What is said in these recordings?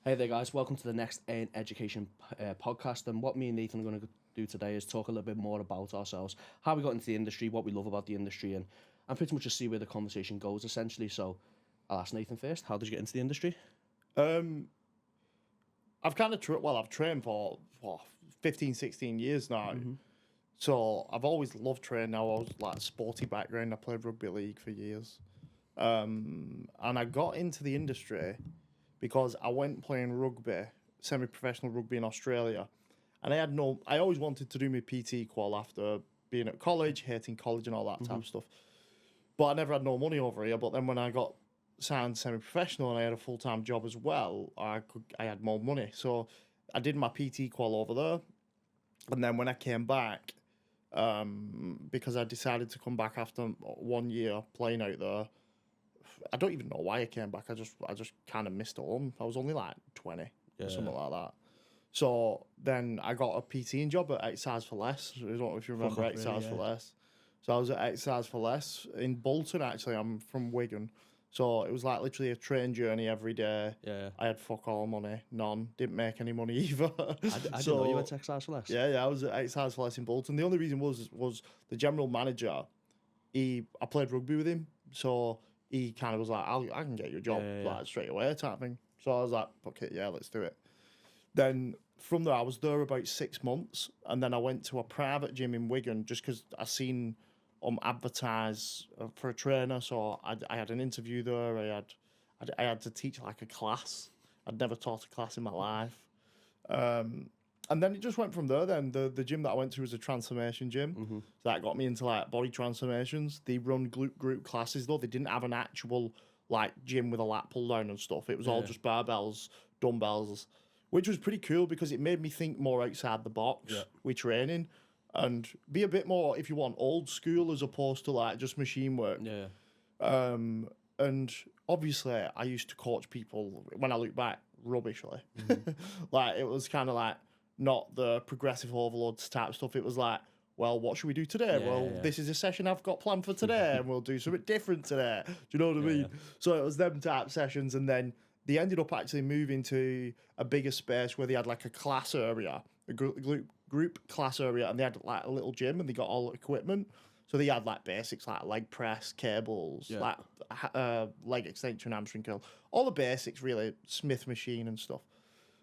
Hey there, guys. Welcome to the Next in Education podcast. And what me and Nathan are going to do today is talk a little bit more about ourselves, how we got into the industry, what we love about the industry, and pretty much just see where the conversation goes, essentially. So I'll ask Nathan first. How did you get into the industry? I've kind of I've trained for 15, 16 years now. So I've always loved training. I was like a sporty background. I played rugby league for years. And I got into the industry because I went playing rugby, semi-professional rugby in Australia. And I always wanted to do my PT qual after being at college, hating college and all that type of stuff. But I never had no money over here. But then when I got signed semi-professional and I had a full-time job as well, I had more money. So I did my PT qual over there. And then when I came back, because I decided to come back after 1 year playing out there, I don't even know why I came back. I just kind of missed home. I was only like 20 or something like that. So then I got a PTing job at Exercise for Less. I don't know if you remember Exercise for Less. So I was at Exercise for Less in Bolton, actually. I'm from Wigan. So it was like literally a train journey every day. Yeah. I had fuck all money, none. Didn't make any money either. I didn't know you went to Exercise for Less. Yeah, I was at Exercise for Less in Bolton. The only reason was the general manager. I played rugby with him, so he kind of was like, I can get you a job like straight away type thing. So I was like, okay, yeah, let's do it. Then from there, I was there about 6 months, and then I went to a private gym in Wigan just because I seen advertise for a trainer. So I had an interview there. I had to teach like a class. I'd never taught a class in my life. And then it just went from there. Then the gym that I went to was a transformation gym. So that got me into like body transformations. They run group classes though. They didn't have an actual like gym with a lat pull down and stuff. It was all just barbells, dumbbells, which was pretty cool because it made me think more outside the box with training and be a bit more, if you want, old school as opposed to like just machine work. And obviously I used to coach people, when I look back, rubbishly. Like it was kind of like not the progressive overloads type stuff. It was like, well, what should we do today? This is a session I've got planned for today and we'll do something different today. Do you know what I mean? So it was them type sessions, and then they ended up actually moving to a bigger space where they had like a class area, a group class area, and they had like a little gym and they got all the equipment. So they had like basics like leg press, cables, like leg extension, hamstring curl, all the basics really, Smith machine and stuff.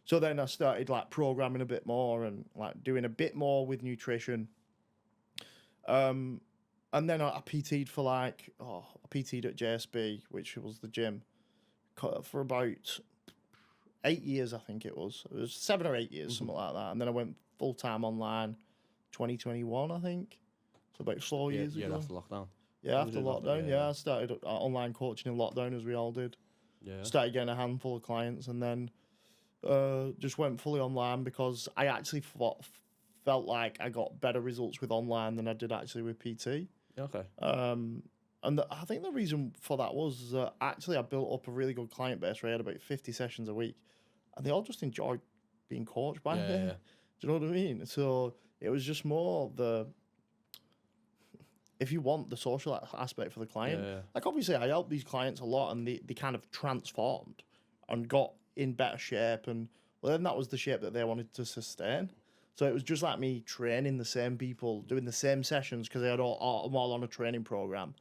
So then I started like programming a bit more and like doing a bit more with nutrition. And then I PT'd for I PT'd at JSB, which was the gym, for about 8 years, I think it was. It was 7 or 8 years, something like that. And then I went full-time online 2021, I think. So about 4 years ago. Yeah, after lockdown. Yeah, after lockdown, I started online coaching in lockdown as we all did. Yeah. Started getting a handful of clients and then just went fully online because I actually felt like I got better results with online than I did actually with PT. Okay. And I think the reason for that was that actually I built up a really good client base where I had about 50 sessions a week. And they all just enjoyed being coached by me. Do you know what I mean? So it was just more if you want the social aspect for the client. Like obviously I helped these clients a lot and they kind of transformed and got in better shape. And well, then that was the shape that they wanted to sustain. So it was just like me training the same people, doing the same sessions because they had all on a training program.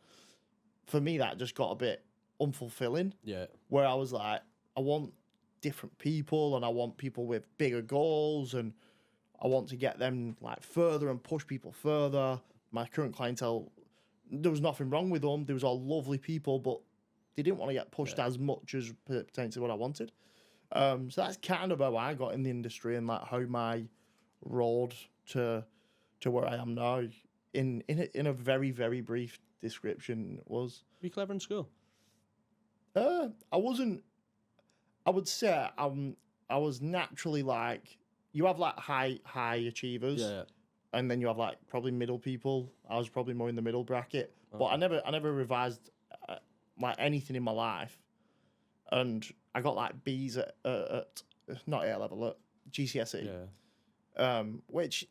For me, that just got a bit unfulfilling. Yeah. Where I was like, I want different people and I want people with bigger goals and I want to get them like further and push people further. My current clientele, there was nothing wrong with them. They was all lovely people, but they didn't want to get pushed as much as potentially what I wanted. So that's kind of how I got in the industry and like how my road to where I am now in a very, very brief description was. Were you clever in school? I wasn't. I would say I was naturally like, you have like high achievers, and then you have like probably middle people. I was probably more in the middle bracket, but I never revised like anything in my life, and I got like B's at not A level, at GCSE, which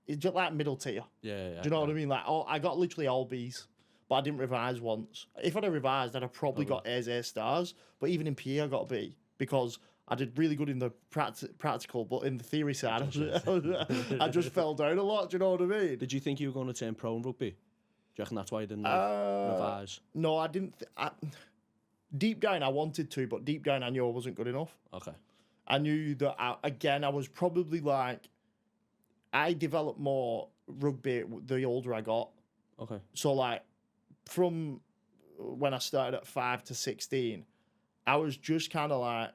is just like middle tier. Do you know what I mean? Like I got literally all B's, but I didn't revise once. If I'd have revised, I'd have probably got A's, A stars. But even in PE, I got a B because I did really good in the practical, but in the theory side, I just fell down a lot. Do you know what I mean? Did you think you were going to turn pro in rugby? Do you reckon that's why you didn't revise? No, I didn't. Deep down, I wanted to, but deep down, I knew I wasn't good enough. Okay. I knew that, I was probably like, I developed more rugby the older I got. Okay. So, like, from when I started at 5 to 16, I was just kind of like,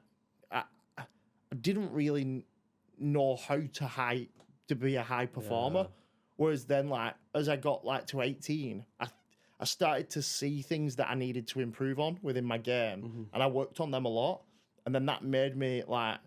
I didn't really know how to be a high performer. Yeah. Whereas then, like, as I got like to 18, I started to see things that I needed to improve on within my game, and I worked on them a lot. And then that made me like,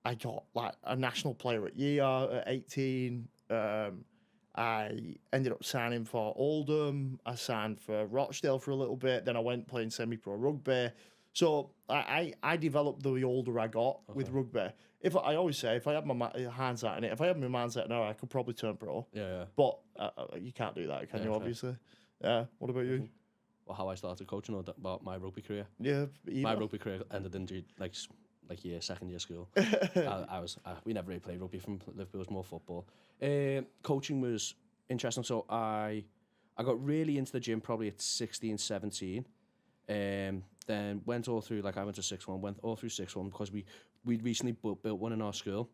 I got like a national player at year at 18. I ended up signing for Oldham. I signed for Rochdale for a little bit. Then I went playing semi-pro rugby. So I developed the older I got with rugby. I always say, if I had my hindsight in it, if I had my mindset now, I could probably turn pro. Yeah. But you can't do that, can you? Obviously. Yeah. What about you? Well, how I started coaching, or about my rugby career? Yeah. My rugby career ended in second year school. We never really played rugby from Liverpool. It was more football. Coaching was interesting. So I got really into the gym probably at 16, 17. Then went all through, like I went to 6-1, went all through 6-1 because we'd recently built one in our school,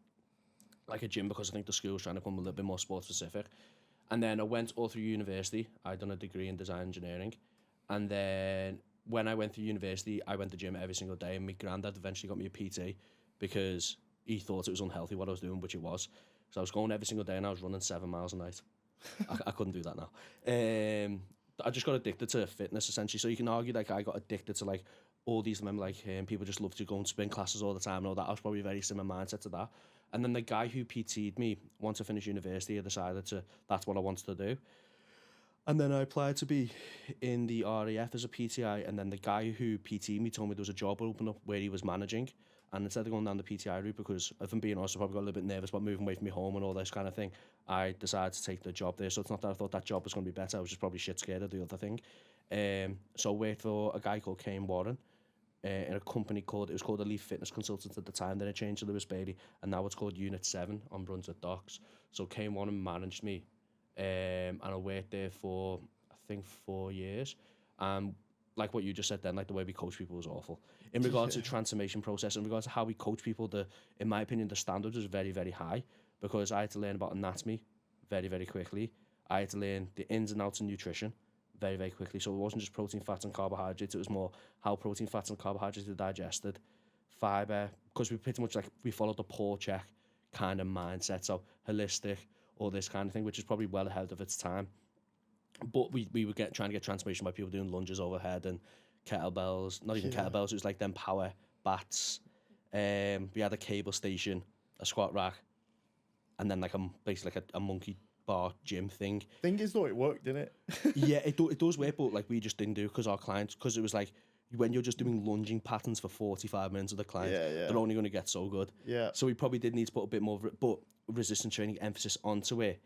like a gym, because I think the school was trying to become a little bit more sport specific. And then I went all through university. I'd done a degree in design engineering. And then when I went through university, I went to the gym every single day, and my granddad eventually got me a PT because he thought it was unhealthy what I was doing, which it was. So I was going every single day and I was running 7 miles a night. I couldn't do that now. I just got addicted to fitness, essentially. So you can argue like I got addicted to like all these, people just love to go and spin classes all the time and all that. I was probably a very similar mindset to that. And then the guy who PT'd me, once I finished university, I decided that's what I wanted to do. And then I applied to be in the RAF as a PTI, and then the guy who PT'd me told me there was a job open up where he was managing. And instead of going down the PTI route, because if I'm being honest, I probably got a little bit nervous about moving away from my home and all this kind of thing, I decided to take the job there. So it's not that I thought that job was going to be better, I was just probably shit scared of the other thing. So I worked for a guy called Kane Warren, in a company called Elite Fitness Consultants at the time. Then it changed to Lewis Bailey, and now it's called Unit 7 on Brunswick Docks. So Kane Warren managed me, and I worked there for, I think, 4 years. Like what you just said then, like the way we coach people was awful. In regards to transformation process, in regards to how we coach people, in my opinion, the standard was very, very high, because I had to learn about anatomy very, very quickly. I had to learn the ins and outs of nutrition very, very quickly. So it wasn't just protein, fats and carbohydrates. It was more how protein, fats and carbohydrates are digested, fibre, because we pretty much we followed the Paul Chek kind of mindset, so holistic, all this kind of thing, which is probably well ahead of its time. But we were trying to get transformation by people doing lunges overhead and kettlebells, not even kettlebells, it was like them power bats. We had a cable station, a squat rack, and then basically a monkey bar gym thing. Thing is though, it worked, didn't it? Yeah, it does work, but like we just didn't do it because our clients, because it was like when you're just doing lunging patterns for 45 minutes with the client, they're only going to get so good. Yeah. So we probably did need to put a bit more but resistance training emphasis onto it.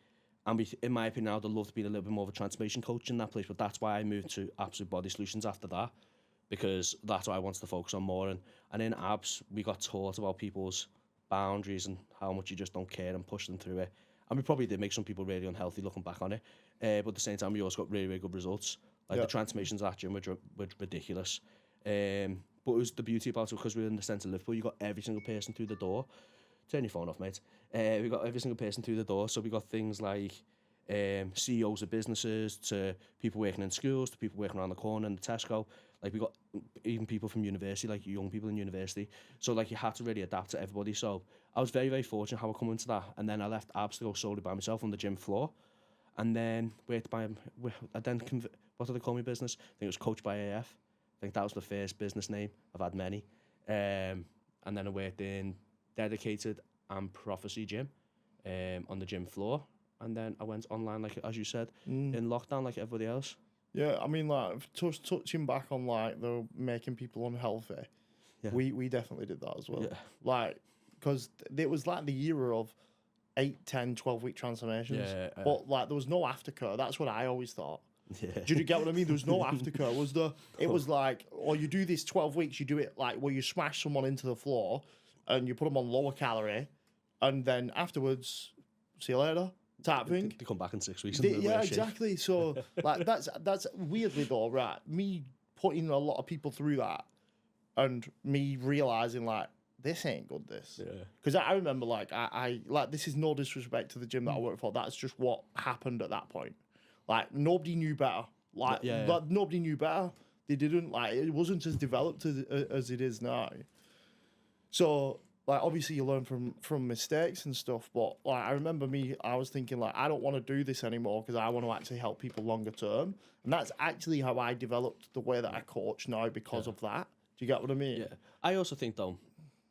And in my opinion, I'd love to be a little bit more of a transformation coach in that place, but that's why I moved to Absolute Body Solutions after that, because that's what I wanted to focus on more. And in Abs, we got taught about people's boundaries and how much you just don't care and push them through it. And we probably did make some people really unhealthy looking back on it. But at the same time, we also got really, really good results. Like the transformations at gym were ridiculous. But it was the beauty about it, because we were in the centre of Liverpool, you got every single person through the door. Turn your phone off, mate. We got every single person through the door. So we got things like CEOs of businesses, to people working in schools, to people working around the corner in the Tesco. Like we got even people from university, like young people in university. So like you had to really adapt to everybody. So I was very, very fortunate how I come into that. And then I left Abs to go solely by myself on the gym floor. And then what did they call my business? I think it was Coach by AF. I think that was the first business name. I've had many. And then I worked in Dedicated and Prophecy Gym on the gym floor. And then I went online, like as you said, in lockdown like everybody else. Yeah, I mean, like, touching back on, like, the making people unhealthy, we definitely did that as well. Yeah. Like, because it was, like, the era of 8, 10, 12-week transformations. But, like, there was no aftercare. That's what I always thought. Yeah. Do you get what I mean? There was no aftercare. It was like, or you do this 12 weeks, you do it, like, where you smash someone into the floor, and you put them on lower calorie, and then afterwards, see you later type thing. They come back in 6 weeks. And they're Yeah, worse shape. exactly. So like that's weirdly though, right? Me putting a lot of people through that, and me realizing like this ain't good. This, Yeah. because I remember like I like, this is no disrespect to the gym that I work for. That's just what happened at that point. Like nobody knew better. Like, Yeah. like nobody knew better. They didn't, like, it wasn't as developed as it is now. So like obviously you learn from mistakes and stuff, but like I remember I was thinking like I don't want to do this anymore because I want to actually help people longer term, and that's actually how I developed the way that I coach now because of that. Do you get what I mean? Yeah. I also think though,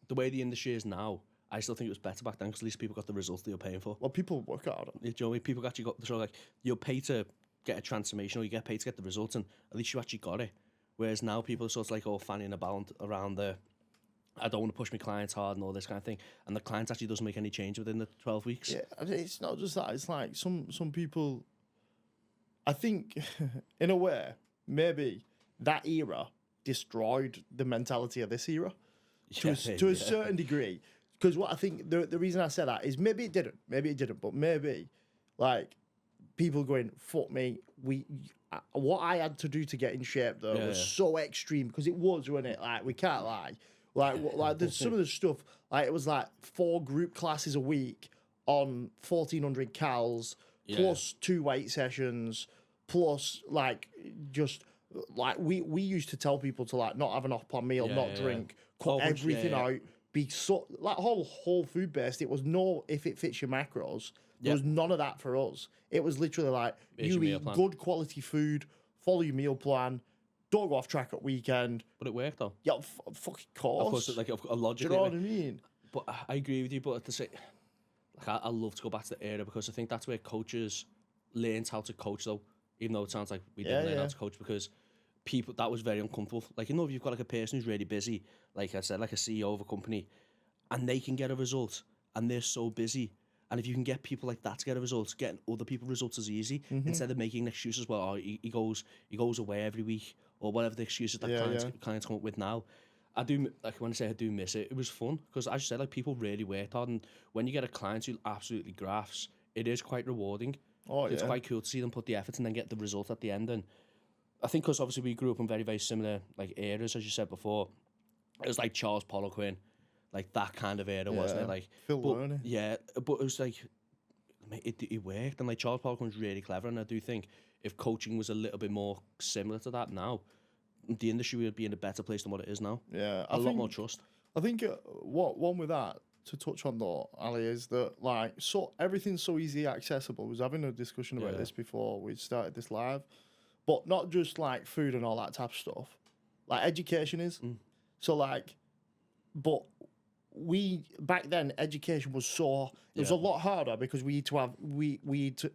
the way the industry is now, I still think it was better back then because at least people got the results they were paying for. Well, people work hard. Do you know what I mean? People actually got the sort of like, you're paid to get a transformation or you get paid to get the results, and at least you actually got it. Whereas now people are sort of like all fanning about around the, I don't want to push my clients hard and all this kind of thing, and the client actually doesn't make any change within the 12 weeks. Yeah, I mean, it's not just that. It's like some people, I think, in a way, maybe that era destroyed the mentality of this era to a certain degree. Because what I think, the reason I say that is maybe it didn't, but maybe, like, people going, fuck me, what I had to do to get in shape, though, was so extreme, because it was, wasn't it? Like, we can't lie. Like there's some of the stuff, like, it was like 4 group classes a week on 1,400 cals, plus 2 weight sessions, plus, like, just... Like we used to tell people to like not have an off-plan meal, not drink, cut everything out, be so like whole food based. It was no if it fits your macros. There was none of that for us. It was literally like you eat good quality food, follow your meal plan, don't go off track at weekend. But it worked though. Yeah, fucking course. Of course, like a logic. Do you know what I mean? But I agree with you. But at the same, like I love to go back to the era because I think that's where coaches learned how to coach though. Even though it sounds like we didn't learn how to coach, because people, that was very uncomfortable. Like, you know, if you've got like a person who's really busy, like I said, like a CEO of a company, and they can get a result and they're so busy. And if you can get people like that to get a result, getting other people results is easy, instead of making excuses. Well, he goes away every week, or whatever the excuses that clients come up with now. I do, like, when I say I do miss it, it was fun because, as you said, like, people really worked hard, and when you get a client who absolutely grafts, it is quite rewarding. It's quite cool to see them put the effort and then get the result at the end. And I think because obviously we grew up in very, very similar like eras, as you said before. It was like Charles Poliquin, like that kind of era, wasn't it? Like Phil Looney. Yeah, but it was like it worked, and like Charles Poliquin was really clever. And I do think if coaching was a little bit more similar to that now, the industry would be in a better place than what it is now. Yeah, a lot more trust. I think what one with that, to touch on though, Ali, is that like so everything's so easily accessible. I was having a discussion about this before we started this live, but not just like food and all that type of stuff. Like education is. So like, but we back then education was so it was a lot harder because we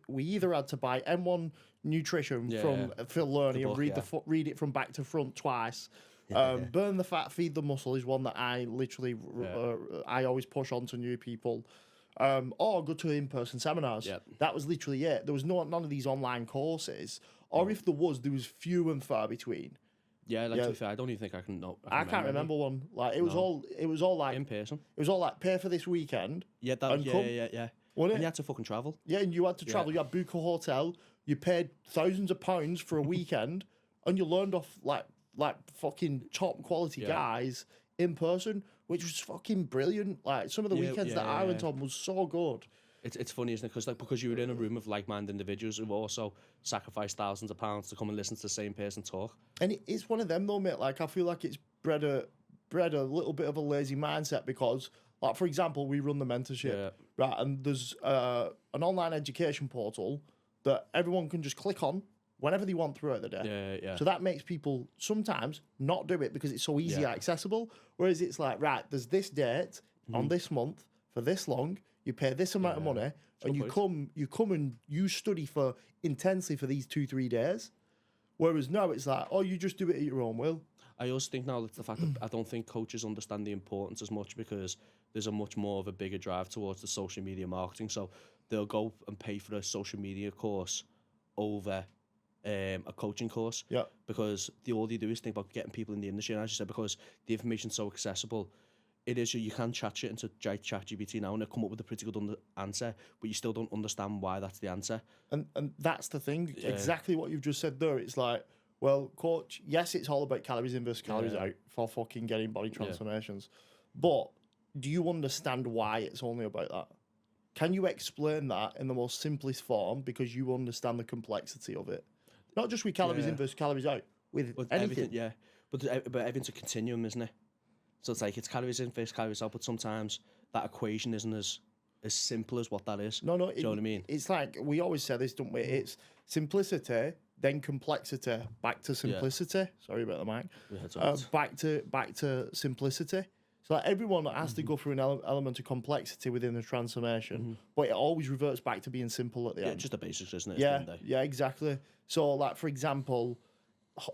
either had to buy M1 Nutrition from Phil Looney and read it from back to front twice. Burn the fat, feed the muscle is one that I literally I always push on to new people. Or go to in-person seminars. That was literally it. There was none of these online courses, or if there was few and far between. Yeah, like to be fair, I don't even think I can. I can't remember one. Like it was all like in person. It was all like pay for this weekend. Yeah, and come. yeah. Wasn't And it? you had to fucking travel. Yeah, and you had to travel. You had to book a hotel. You paid thousands of pounds for a weekend, and you learned off like fucking top quality guys in person, which was fucking brilliant. Like some of the weekends that I went on was so good. It's funny, isn't it? Because you were in a room of like-minded individuals who also sacrificed thousands of pounds to come and listen to the same person talk. And it's one of them though, mate. Like I feel like it's bred a little bit of a lazy mindset because, like for example, we run the mentorship, right? And there's an online education portal that everyone can just click on whenever they want throughout the day. Yeah. So that makes people sometimes not do it because it's so easy accessible. Whereas it's like, right, there's this date on this month for this long. You pay this amount of money, and you come and you study for intensely for these 2-3 days. Whereas now it's like, oh, you just do it at your own will. I also think now that the fact that I don't think coaches understand the importance as much because there's a much more of a bigger drive towards the social media marketing. So they'll go and pay for a social media course over a coaching course. Yeah. Because all they do is think about getting people in the industry. And as you said, because the information's so accessible, it is. You can chat shit into ChatGPT now, and it'll come up with a pretty good answer, but you still don't understand why that's the answer. And that's the thing. Exactly what you've just said there. It's like, well, coach, yes, it's all about calories in versus calories out for fucking getting body transformations. But do you understand why it's only about that? Can you explain that in the most simplest form because you understand the complexity of it? Not just with calories in versus calories out, with anything. Everything, yeah. But everything's a continuum, isn't it? So it's like it's calories in versus calories out, but sometimes that equation isn't as simple as what that is. No, do you know what I mean? It's like we always say this, don't we? It's simplicity, then complexity, back to simplicity. Sorry about the mic. Yeah, back to simplicity. So like everyone has to go through an element of complexity within the transformation, but it always reverts back to being simple at the end. Just the basics, isn't it? Yeah, exactly. So like for example,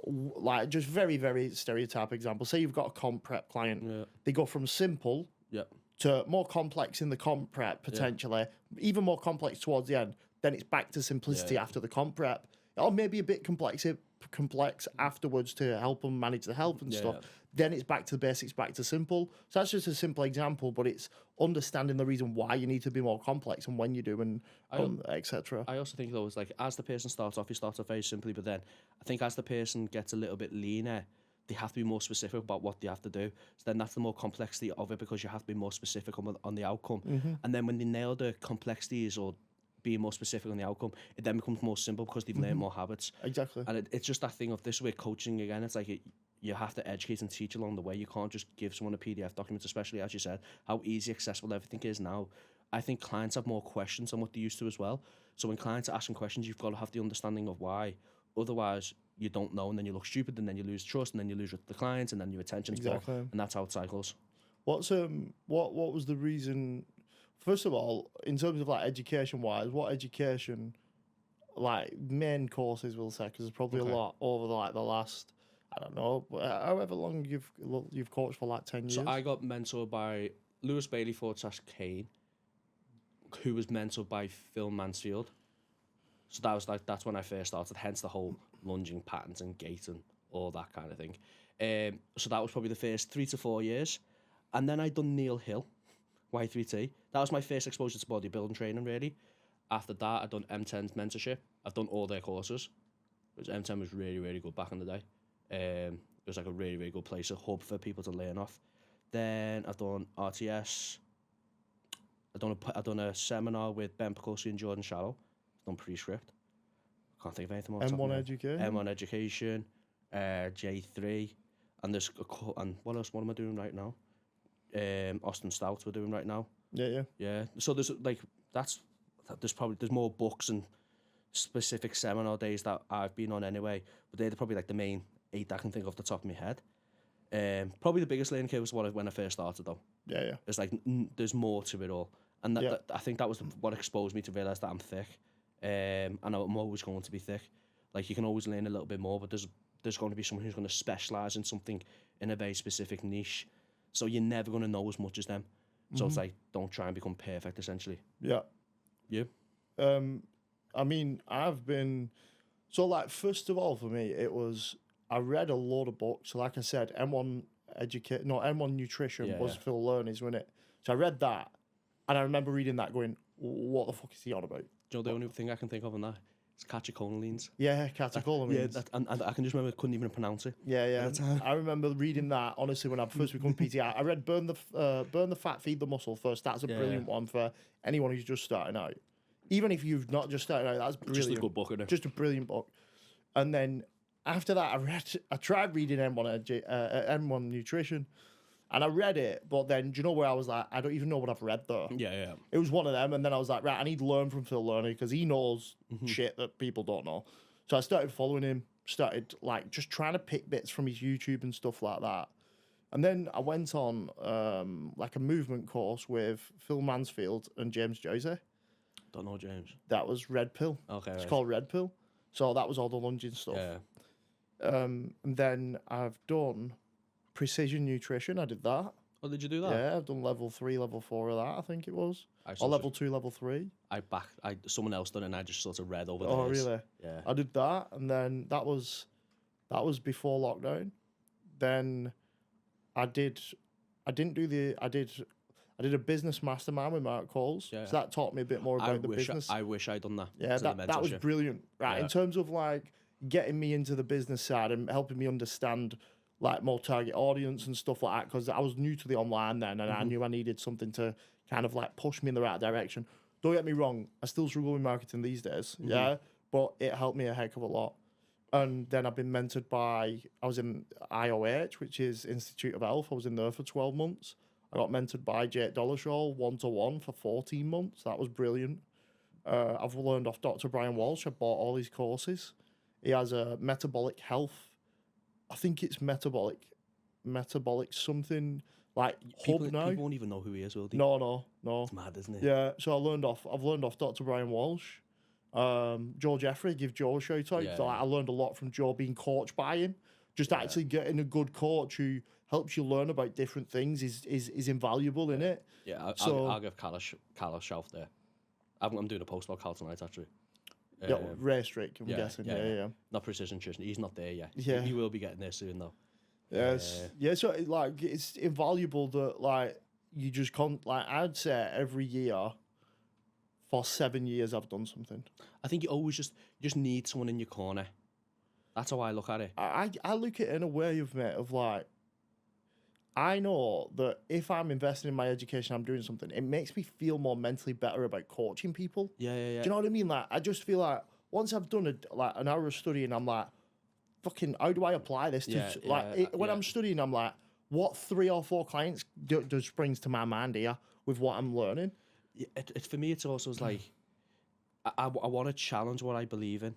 like just very, very stereotype example. Say you've got a comp prep client. They go from simple to more complex in the comp prep potentially, even more complex towards the end. Then it's back to simplicity after the comp prep, or maybe a bit complex afterwards to help them manage the health and stuff. Then it's back to the basics, back to simple. So that's just a simple example, but it's understanding the reason why you need to be more complex and when you do, and etc. I also think though, it's like as the person starts off, he starts off very simply, but then I think as the person gets a little bit leaner, they have to be more specific about what they have to do. So then that's the more complexity of it, because you have to be more specific on the outcome. And then when they nail the complexities or being more specific on the outcome, it then becomes more simple because they've learned more habits. Exactly. And it's just that thing of this way coaching again. It's like you have to educate and teach along the way. You can't just give someone a PDF document, especially as you said, how easy accessible everything is now. I think clients have more questions than what they used to as well. So when clients are asking questions, you've got to have the understanding of why. Otherwise, you don't know, and then you look stupid, and then you lose trust, and then you lose the clients, and then your attention's gone, and that's how it cycles. What was the reason? First of all, in terms of like education wise, what education, like main courses, we'll say, because there's probably a lot over the last, I don't know, however long you've coached for, like 10 years. So I got mentored by Lewis Bailey / Kane, who was mentored by Phil Mansfield. So that's when I first started, hence the whole lunging patterns and gait and all that kind of thing. So that was probably the first 3 to 4 years. And then I'd done Neil Hill, Y3T. That was my first exposure to bodybuilding training, really. After that, I'd done M10's mentorship. I've done all their courses, which M10 was really, really good back in the day. It was like a really, really good place, a hub for people to learn off. Then I've done RTS. I've done a seminar with Ben Picossi and Jordan Shallow. I've done Prescript. Can't think of anything more. M1 Education. M1 Education, J3, and there's and what else? What am I doing right now? Austin Stout we're doing right now. Yeah. So there's more books and specific seminar days that I've been on anyway, but they're probably like the main 8 I can think off the top of my head. Probably the biggest learning curve was when I first started though. Yeah. It's like there's more to it all, and that I think that was what exposed me to realise that I'm thick, and I'm always going to be thick. Like you can always learn a little bit more, but there's going to be someone who's going to specialise in something in a very specific niche, so you're never going to know as much as them. So it's like, don't try and become perfect, essentially. Yeah. You? I mean, first of all, for me, it was, I read a load of books. So like I said, M1 Nutrition was Phil Learney's, wasn't it? So I read that, and I remember reading that going, what the fuck is he on about? Do you know the only thing I can think of in that? It's catecholamines. Yeah, catecholamines. Yeah, and I can just remember I couldn't even pronounce it. Yeah. I remember reading that, honestly, when I first become PT. I read Burn the Fat, Feed the Muscle first. That's a brilliant one for anyone who's just starting out. Even if you've not just started out, that's brilliant. Just a good book, isn't it? Just a brilliant book. And then after that, I tried reading M1 Nutrition, and I read it, but then, do you know where I was like, I don't even know what I've read though. Yeah. It was one of them, and then I was like, right, I need to learn from Phil Learney because he knows shit that people don't know. So I started following him, started like just trying to pick bits from his YouTube and stuff like that. And then I went on like a movement course with Phil Mansfield and James Joyce. Don't know James. That was Red Pill. Okay. It's called Red Pill. So that was all the lunging stuff. Yeah. And then I've done Precision Nutrition. I did that. Oh, did you do that? Yeah, I've done level 3, level 4 of that, I think it was. Or level 2, level 3. Someone else done it, and I just sort of read over Oh, theirs. really? Yeah. I did that, and then that was before lockdown. Then I I didn't do the. I did a business mastermind with Mark Coles. Yeah. So that taught me a bit more about the business. I wish I'd done that. Yeah, that was brilliant. Right, Yeah. in terms of like getting me into the business side and helping me understand like more target audience and stuff like that, because I was new to the online then, and I knew I needed something to kind of like push me in the right direction. Don't get me wrong, I still struggle with marketing these days, yeah, but it helped me a heck of a lot. And then I've been mentored by, I was in IOH, which is Institute of Health. I was in there for 12 months. I got mentored by Jake Dollershaw one-to-one for 14 months. That was brilliant. I've learned off Dr. Brian Walsh. I bought all his courses. He has a metabolic health. I think it's metabolic something like People, hub now. people won't even know who he is, will they? No. It's mad, isn't it? Yeah, so I've learned off Dr. Brian Walsh. Joe Jeffrey, give Joe a shout out. Yeah, So I learned a lot from Joe being coached by him. Just actually getting a good coach who helps you learn about different things is invaluable in it. Yeah, So- I'll give Cal a shout there. I'm doing a post about Cal tonight, actually. Yeah, Ray Strick, I'm yeah, guessing. yeah, Yeah. Not Precision Nutrition. He's not there yet. Yeah. He will be getting there soon, though. Yes. Yeah, so like it's invaluable that like you just can't like I'd say every year for 7 years I've done something. I think you just need someone in your corner. That's how I look at it. I look at it in a way of like I know that if I'm investing in my education, I'm doing something, it makes me feel more mentally better about coaching people. Yeah. Do you know what I mean? Like I just feel like once I've done an hour of studying, I'm like, fucking, how do I apply this to when I'm studying? I'm like, what 3 or 4 clients does springs to my mind here with what I'm learning? Yeah, for me, it's also like I want to challenge what I believe in.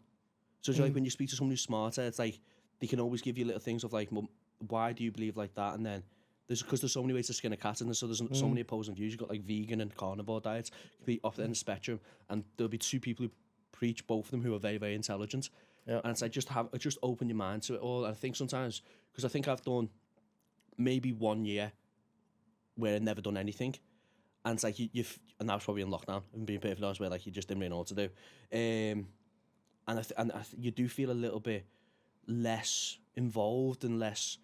So it's like when you speak to someone who's smarter, it's like they can always give you little things of like, well, why do you believe like that? And then because there's so many ways to skin a cat, and so there's so many opposing views. You've got like vegan and carnivore diets, complete off the end of the spectrum, and there'll be 2 people who preach both of them who are very, very intelligent. Yeah. And it's like just open your mind to it all. And I think sometimes, because I think I've done maybe 1 year where I've never done anything, and it's like and that was probably in lockdown, and being perfectly honest, where like you just didn't really know what to do. And you do feel a little bit less involved and less,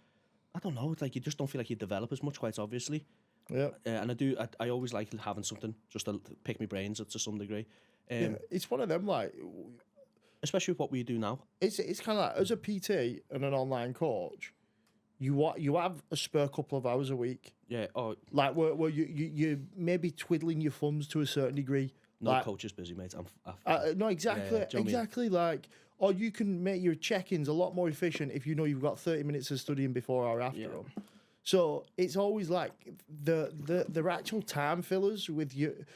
I don't know, it's like you just don't feel like you develop as much, quite obviously. Yeah. And I always like having something just to pick my brains up to some degree. Yeah, it's one of them like Especially with what we do now. it's kind of like as a PT and an online coach, you have a spare couple of hours a week, Yeah. Oh, like where you maybe twiddling your thumbs to a certain degree. no like, coach is busy, mate. no, exactly, Yeah, do you know what I mean? exactly. Like, or you can make your check-ins a lot more efficient if you know you've got 30 minutes of studying before or after Yeah. them. So it's always like the actual time fillers with you.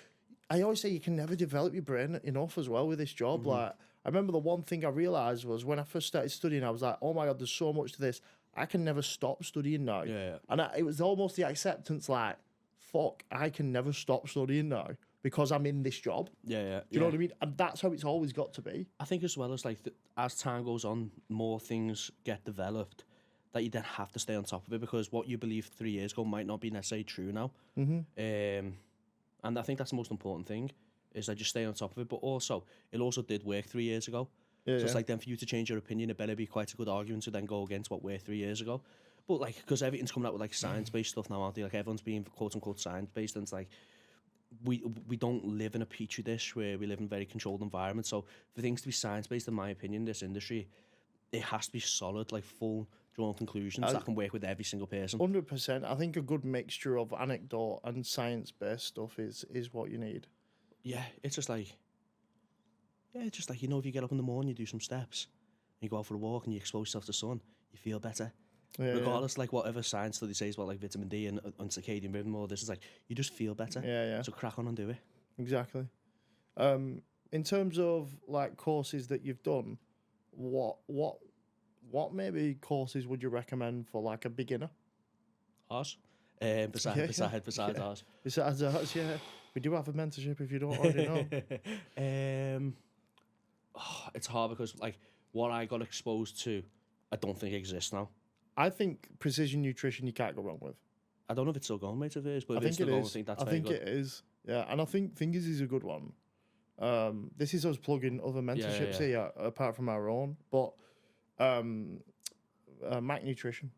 I always say you can never develop your brain enough as well with this job. Like, I remember the one thing I realized was when I first started studying, I was like, oh my God, there's so much to this. I can never stop studying now. Yeah. And it was almost the acceptance like, fuck, I can never stop studying now because I'm in this job. Yeah. Do you know what I mean? And that's how it's always got to be. I think as well as like as time goes on, more things get developed that you then have to stay on top of it, because what you believed 3 years ago might not be necessarily true now. And I think that's the most important thing, is that you stay on top of it. But also, it also did work 3 years ago. Yeah, So it's yeah. like then for you to change your opinion, it better be quite a good argument to then go against what worked 3 years ago. But like, because everything's coming out with like science-based stuff now, aren't they? Like everyone's being quote unquote science-based, and it's like we don't live in a petri dish where we live in a very controlled environment. So for things to be science-based, in my opinion, this industry, it has to be solid, like full drawn conclusions that can work with every single person. 100%. I think a good mixture of anecdote and science-based stuff is what you need. Yeah, it's just like, you know, if you get up in the morning, you do some steps, and you go out for a walk, and you expose yourself to the sun, you feel better. Yeah, Regardless, like whatever science study says about like vitamin D and circadian rhythm, or this is like, you just feel better. Yeah. So crack on and do it. Exactly. In terms of like courses that you've done, what maybe courses would you recommend for like a beginner? Ours. Besides ours. Besides ours, yeah. We do have a mentorship if you don't already know. It's hard because like what I got exposed to, I don't think exists now. I think precision nutrition you can't go wrong with. I don't know if it's still going, mate, if it is, but I if it's think still it going, is. I think that's I very think good. it is. Yeah, and I think Fingers is a good one. This is us plugging other mentorships here apart from our own, but Mac Nutrition.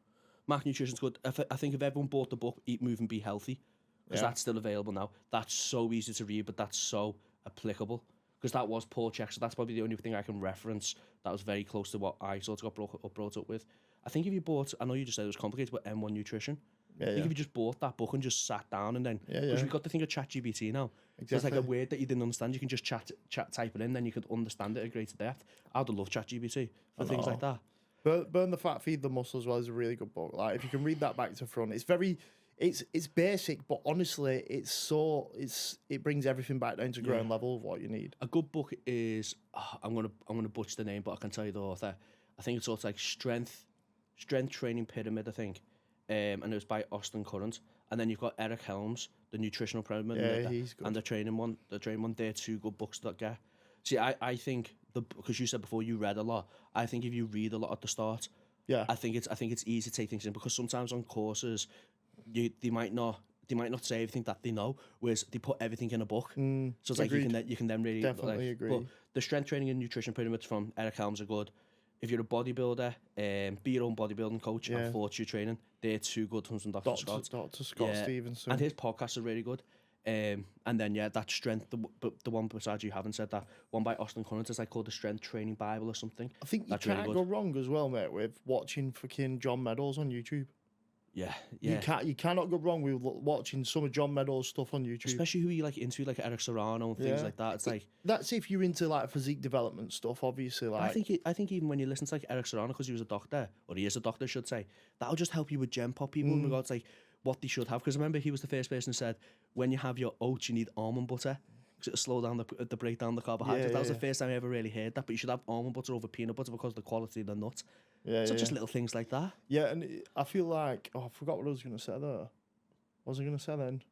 Macnutrition's good. I think if everyone bought the book, Eat, Move and Be Healthy, because Yeah. that's still available now. That's so easy to read, but that's so applicable. Because that was Paul Chek, so that's probably the only thing I can reference that was very close to what I sort of got brought up with. I think if you bought, I know you just said it was complicated, but M1 Nutrition, Yeah, I think yeah. if you just bought that book and just sat down and then, Yeah, because yeah. we've got the thing of ChatGPT now. There's like a Exactly. word that you didn't understand, you can just type it in, then you could understand it at greater depth. I'd love ChatGPT for things like that. Burn the Fat, Feed the Muscle as well is a really good book. Like if you can read that back to front, it's very, it's basic, but honestly, it brings everything back down to ground level of what you need. A good book is I'm gonna butcher the name, but I can tell you the author. I think it's sort of like strength training pyramid. I think, and it was by Austin Current. And then you've got Eric Helms, the nutritional pyramid, Yeah, he's good. and the training one. They're two good books to get. See, I think because you said before you read a lot. I think if you read a lot at the start, Yeah, I think it's easy to take things in, because sometimes on courses, they might not say everything that they know, whereas they put everything in a book. So it's like you can then really Definitely agree. But the strength training and nutrition pyramids from Eric Helms are good. If you're a bodybuilder, be your own bodybuilding coach Yeah. and fortitude training, they're two good ones from Dr. Scott. Dr. Scott Yeah. Stevenson. And his podcasts are really good. And then that strength, the one besides you haven't said that one by Austin Current is like called the Strength Training Bible or something. I think you That's really can't good. go wrong as well, mate, with watching fucking John Meadows on YouTube. Yeah. You cannot go wrong with watching some of John Meadows' stuff on YouTube. Especially who you like into, like Eric Serrano and things Yeah. like that. It's like That's if you're into like physique development stuff, obviously. Like I think even when you listen to like Eric Serrano, because he was a doctor, or he is a doctor, I should say, that'll just help you with Gen Pop people in regards to like what they should have. Because remember, he was the first person who said when you have your oats, you need almond butter because it'll slow down the breakdown of the carbohydrates. Yeah, That was yeah. the first time I ever really heard that. But you should have almond butter over peanut butter because of the quality of the nut. yeah, So yeah, just yeah. little things like that. Yeah, and I feel like I forgot what I was gonna say there. What was I gonna say then?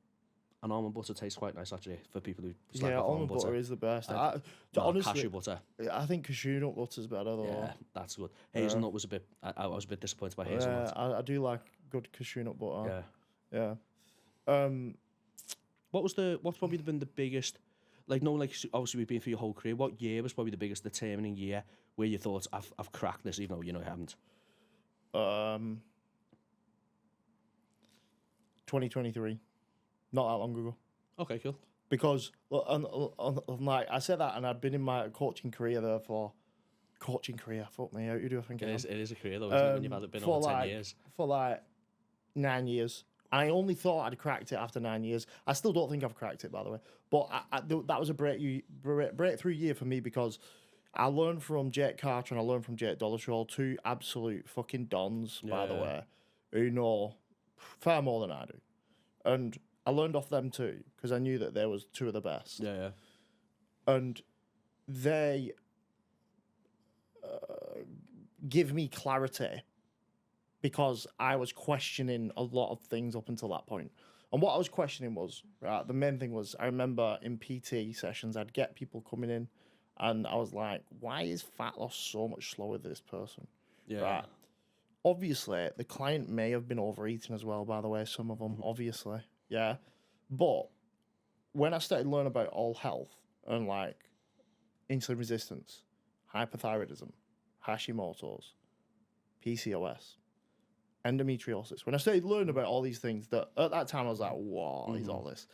And almond butter tastes quite nice actually for people who slag Yeah, off almond butter is the best. No, Honestly, cashew butter. I think cashew nut butter's better though. Yeah, that's good. Hazelnut was a bit. I was a bit disappointed by Yeah, hazelnut. I do like good cashew nut butter. Yeah. Yeah. What's probably been the biggest, like, no, like, obviously we've been for your whole career. What year was probably the biggest determining year where you thought I've cracked this, even though you know you haven't? 2023, not that long ago. Okay, cool. Because like I said that, and I'd been in my coaching career there for Fuck me, how you do I think It I am? is a career though, isn't it, when you've had it been for over 10 like, years. For like 9 years. I only thought I'd cracked it after 9 years. I still don't think I've cracked it, by the way. But that was a breakthrough year for me because I learned from Jake Carter and I learned from Jake Dollashaw, two absolute fucking dons, by the Yeah. way, who know far more than I do. And I learned off them too because I knew that they was two of the best. Yeah. And they give me clarity because I was questioning a lot of things up until that point. And what I was questioning was, right, the main thing was, I remember in PT sessions, I'd get people coming in and I was like, why is fat loss so much slower than this person? Yeah. Right. Obviously, the client may have been overeating as well, by the way, some of them, obviously. Yeah. But when I started learning about all health and like insulin resistance, hypothyroidism, Hashimoto's, PCOS, endometriosis, when I started learning about all these things, that at that time I was like, what is all this?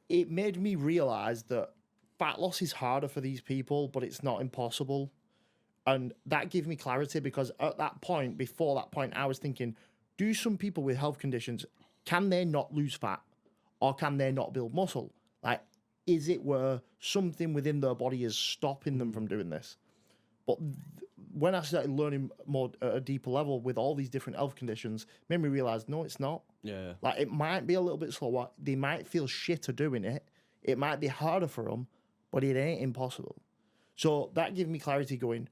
It made me realize that fat loss is harder for these people, but it's not impossible. And that gave me clarity because at that point, before that point, I was thinking, do some people with health conditions, can they not lose fat or can they not build muscle? Like, is it where something within their body is stopping them from doing this? But when I started learning more at a deeper level with all these different health conditions, made me realize, no, it's not. Yeah. Like, it might be a little bit slower. They might feel shitter doing it. It might be harder for them, but it ain't impossible. So that gave me clarity going,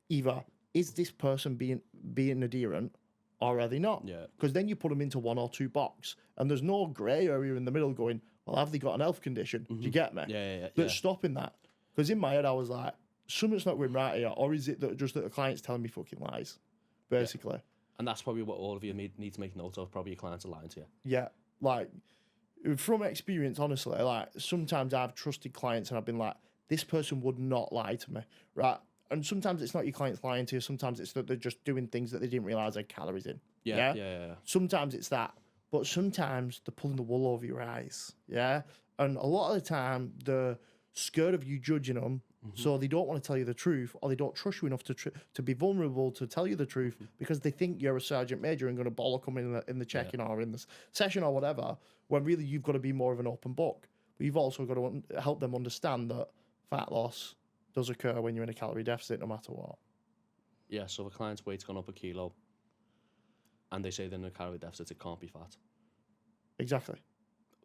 either is this person being adherent or are they not? Yeah. Because then you put them into one or two box and there's no grey area in the middle going, well, have they got an health condition? Do you get me? Yeah. That's stopping that. Because in my head, I was like, something's not going right here, or is it that just that the client's telling me fucking lies, basically? And that's probably what all of you need to make note of. Probably your clients are lying to you. Yeah, like from experience, honestly, like sometimes I've trusted clients and I've been like, this person would not lie to me, right? And sometimes it's not your clients lying to you. Sometimes it's that they're just doing things that they didn't realize had calories in. Sometimes it's that, but sometimes they're pulling the wool over your eyes. Yeah. And a lot of the time, they're scared of you judging them. So they don't want to tell you the truth, or they don't trust you enough to be vulnerable to tell you the truth because they think you're a sergeant major and going to bollock them in the check-in or in the session or whatever, when really you've got to be more of an open book. But you've also got to help them understand that fat loss does occur when you're in a calorie deficit no matter what. Yeah, so if a client's weight's gone up a kilo and they say they're in a calorie deficit, it can't be fat. Exactly.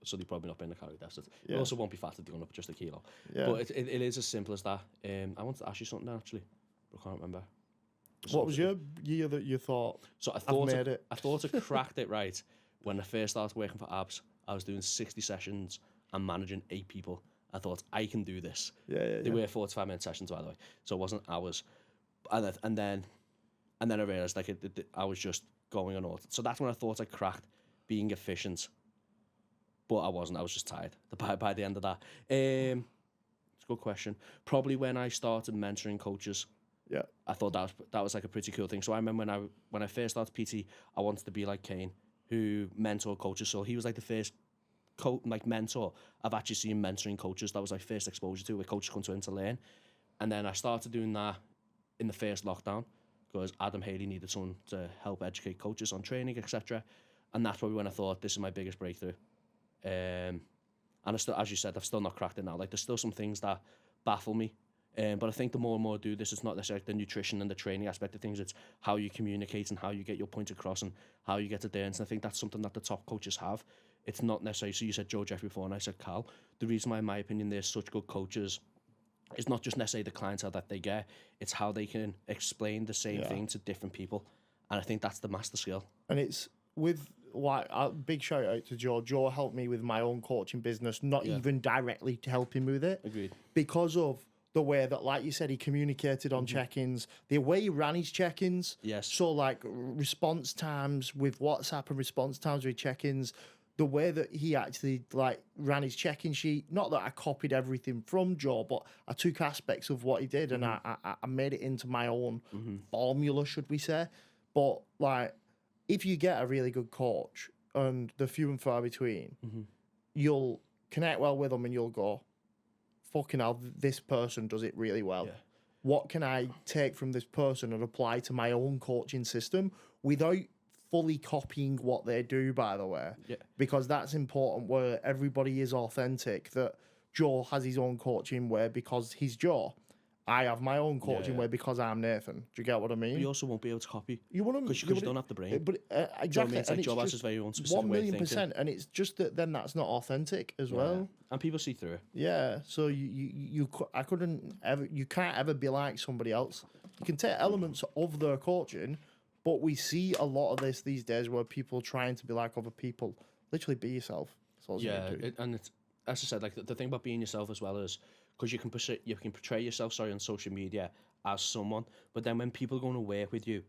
So they're probably not in a calorie deficit. Yeah. It also won't be fat if they're going up just a kilo. Yeah. But it is as simple as that. I wanted to ask you something actually, but I can't remember. What was your year that you thought, So I I've thought made it? I thought I cracked it right when I first started working for Abs. I was doing 60 sessions and managing 8 people. I thought I can do this. They were 45-minute sessions, by the way, so it wasn't hours. And then I realized like I was just going on all. So that's when I thought I cracked being efficient. But I wasn't. I was just tired by the end of that. It's a good question. Probably when I started mentoring coaches. Yeah. I thought that was like a pretty cool thing. So I remember when I first started PT, I wanted to be like Kane, who mentored coaches. So he was like the first mentor I've actually seen mentoring coaches. That was like first exposure to where coaches come to him to learn. And then I started doing that in the first lockdown because Adam Haley needed someone to help educate coaches on training, etc. And that's probably when I thought this is my biggest breakthrough. And I still, as you said, I've still not cracked it now. Like there's still some things that baffle me. But I think the more and more I do this, it's not necessarily the nutrition and the training aspect of things. It's how you communicate and how you get your point across and how you get to dance. And I think that's something that the top coaches have. It's not necessarily, so you said Joe Jeffrey before and I said Cal. The reason why, in my opinion, there's such good coaches is not just necessarily the clientele that they get. It's how they can explain the same thing to different people. And I think that's the master skill. And it's with... like a big shout out to Joe. Joe helped me with my own coaching business, not even directly helping me with it. Agreed. Because of the way that, like you said, he communicated on check-ins, the way he ran his check-ins. Yes. So like response times with WhatsApp and response times with check-ins, the way that he actually like ran his check-in sheet. Not that I copied everything from Joe, but I took aspects of what he did and I made it into my own formula, should we say? But like, if you get a really good coach, and they're few and far between, you'll connect well with them and you'll go, fucking hell, this person does it really well. Yeah. What can I take from this person and apply to my own coaching system without fully copying what they do, by the way? Yeah. Because that's important, where everybody is authentic, that Joe has his own coaching way because he's Joe. I have my own coaching way because I'm Nathan. Do you get what I mean? But you also won't be able to copy. You wouldn't, because you don't have the brain. But exactly, you know what I mean? It's like Joe has his very own specific way of thinking. 1,000,000%, and it's just that then that's not authentic as well. And people see through it. Yeah, so you can't ever be like somebody else. You can take elements of their coaching, but we see a lot of this these days where people are trying to be like other people. Literally, be yourself. That's all you do. And it's, as I said, like the thing about being yourself as well is because you can portray yourself on social media as someone, but then when people are going to work with you,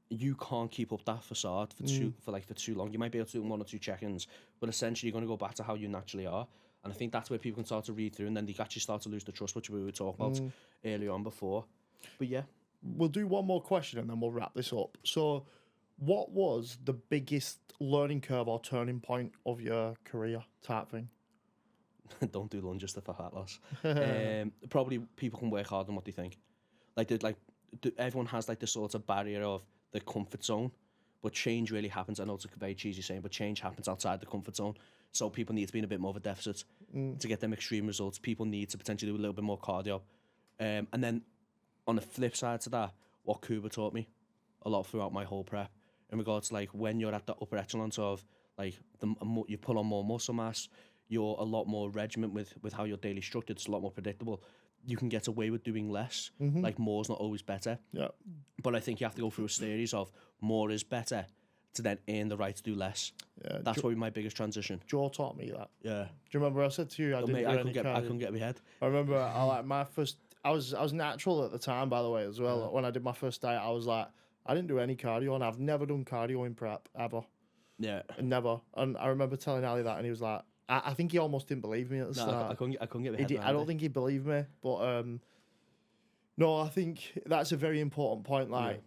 you can't keep up that facade for too long. You might be able to do 1 or 2 check-ins, but essentially you're going to go back to how you naturally are. And I think that's where people can start to read through, and then they actually start to lose the trust, which we were talking about earlier on before. But yeah. We'll do one more question and then we'll wrap this up. So, what was the biggest learning curve or turning point of your career type thing? Don't do lunges for fat loss. Probably people can work hard on what they think. Everyone has like this sort of barrier of the comfort zone, but change really happens. I know it's a very cheesy saying, but change happens outside the comfort zone. So people need to be in a bit more of a deficit to get them extreme results. People need to potentially do a little bit more cardio. And then on the flip side to that, what Kuba taught me a lot throughout my whole prep, in regards to like when you're at the upper echelons of like you pull on more muscle mass, you're a lot more regiment with how your daily structured. It's a lot more predictable. You can get away with doing less. Like more's not always better. Yeah. But I think you have to go through a series of more is better to then earn the right to do less. Yeah. That's probably my biggest transition. Joe taught me that. Yeah. Do you remember I said to you I couldn't get my head. I remember I was natural at the time, by the way, as well. When I did my first diet, I was like, I didn't do any cardio, and I've never done cardio in prep ever. Yeah. Never. And I remember telling Ali that, and he was like, I think he almost didn't believe me at the start. I couldn't get my head. I don't think he believed me, but no, I think that's a very important point. Like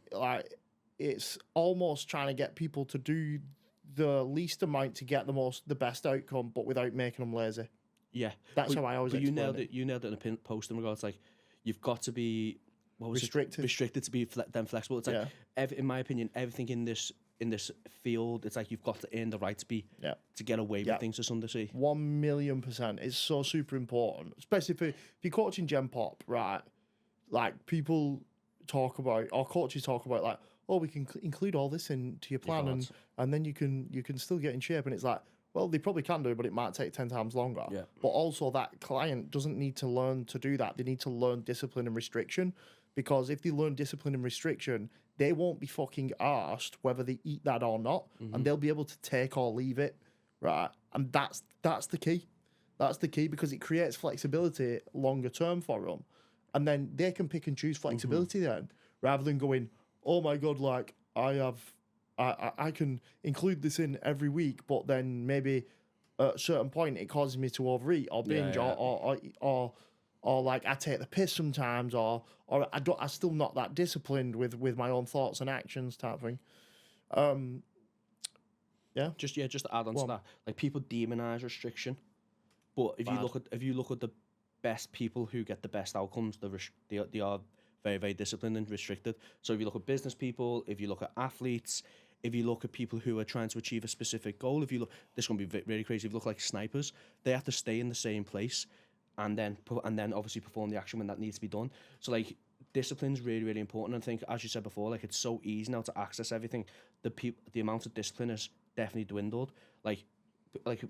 it's almost trying to get people to do the least amount to get the best outcome, but without making them lazy. Yeah, That's how I always But you explain nailed it. it. You nailed it in a post in regards like you've got to be Restricted. restricted to be then flexible. It's like in my opinion, everything in this field, it's like you've got to earn the right to be to get away with things to some degree. 1,000,000%. It's so super important, especially if you're coaching Gen Pop, right? Like people talk about, or coaches talk about, like, oh, we can include all this into your plan, and then you can still get in shape. And it's like, well, they probably can do, but it might take 10 times longer. Yeah. But also, that client doesn't need to learn to do that. They need to learn discipline and restriction, because if they learn discipline and restriction, they won't be fucking arsed whether they eat that or not, and they'll be able to take or leave it, right? And that's the key. That's the key, because it creates flexibility longer term for them, and then they can pick and choose flexibility then, rather than going, oh my god, like I can include this in every week, but then maybe at a certain point it causes me to overeat or binge, or like I take the piss sometimes, or I'm still not that disciplined with my own thoughts and actions type thing. Just to add on to that, like people demonize restriction, but if you look at the best people who get the best outcomes, they are very, very disciplined and restricted. So if you look at business people, if you look at athletes, if you look at people who are trying to achieve a specific goal, if you look, this is going to be really crazy. If you look like snipers, they have to stay in the same place and then obviously perform the action when that needs to be done. So like discipline's really, really important. And I think, as you said before, like it's so easy now to access everything. The amount of discipline has definitely dwindled. Like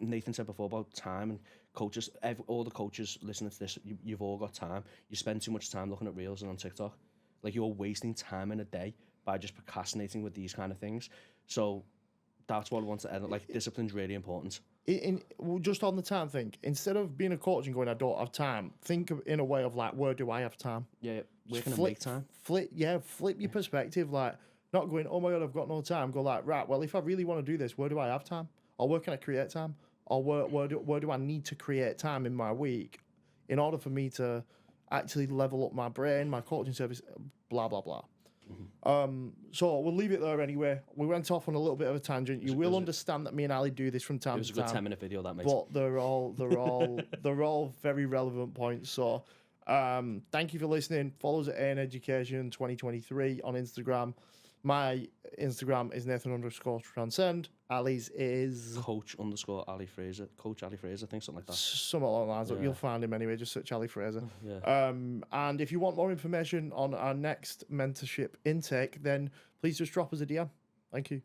Nathan said before about time, and coaches, all the coaches listening to this, you've all got time. You spend too much time looking at reels and on TikTok. Like you're wasting time in a day by just procrastinating with these kind of things. So that's what I want to end. Like discipline's really important. Just on the time thing, instead of being a coach and going, I don't have time, think in a way of like, where do I have time? Yeah, where can I make time? Flip your perspective. Like, not going, oh my god, I've got no time. Go like, right, well, if I really want to do this, where do I have time? Or where can I create time? Or where do I need to create time in my week in order for me to actually level up my brain, my coaching service, blah blah blah. So we'll leave it there anyway. We went off on a little bit of a tangent. You will understand that me and Ali do this from time to time. It was a good 10-minute video, that mate. But they're all very relevant points. So thank you for listening. Follow us at AN Education 2023 on Instagram. My Instagram is Nathan_Transcend. Ali's is Coach_Ali Fraser. Coach Ali Fraser, I think, something like that. Something along those lines. You'll find him anyway. Just search Ali Fraser. Yeah. And if you want more information on our next mentorship intake, then please just drop us a DM. Thank you.